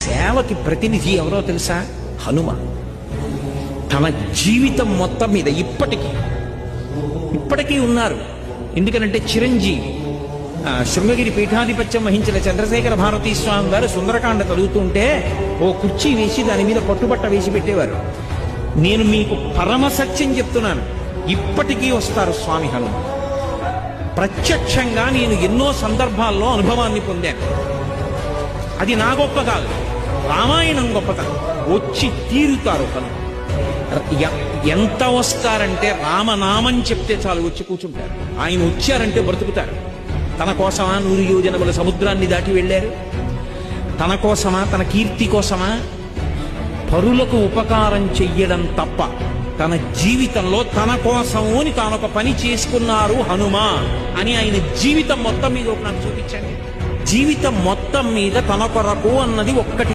సేవకి ప్రతినిధి ఎవరో తెలుసా? హనుమ. తన జీవితం మొత్తం మీద ఇప్పటికీ ఉన్నారు. ఎందుకనంటే చిరంజీవి శృంగగిరి పీఠాధిపత్యం వహించిన చంద్రశేఖర భారతీ స్వామి వారు సుందరకాండ చదువుతుంటే ఓ కుర్చీ వేసి దాని మీద పట్టుబట్ట వేసి పెట్టేవారు. నేను మీకు పరమ సత్యం చెప్తున్నాను, ఇప్పటికీ వస్తారు స్వామి హనుమ. ప్రత్యక్షంగా నేను ఎన్నో సందర్భాల్లో అనుభవాన్ని పొందాను. అది నా గొప్ప కాదు, రామాయణం గొప్పతనం. వచ్చి తీరుతారు హనుమ. ఎంత వస్తారంటే రామనామం చెప్తే చాలు వచ్చి కూర్చుంటారు. ఆయన వచ్చారంటే బ్రతుకుతారు. తన కోసమా 100 యోజనముల సముద్రాన్ని దాటి వెళ్ళారు? తన కోసమా, తన కీర్తి కోసమా? పరులకు ఉపకారం చెయ్యడం తప్ప తన జీవితంలో తన కోసము అని తానొక పని చేసుకున్నారు హనుమ అని ఆయన జీవితం మొత్తం మీద నాకు చూపించండి. జీవితం మొత్తం మీద తన కొరకు అన్నది ఒక్కటి.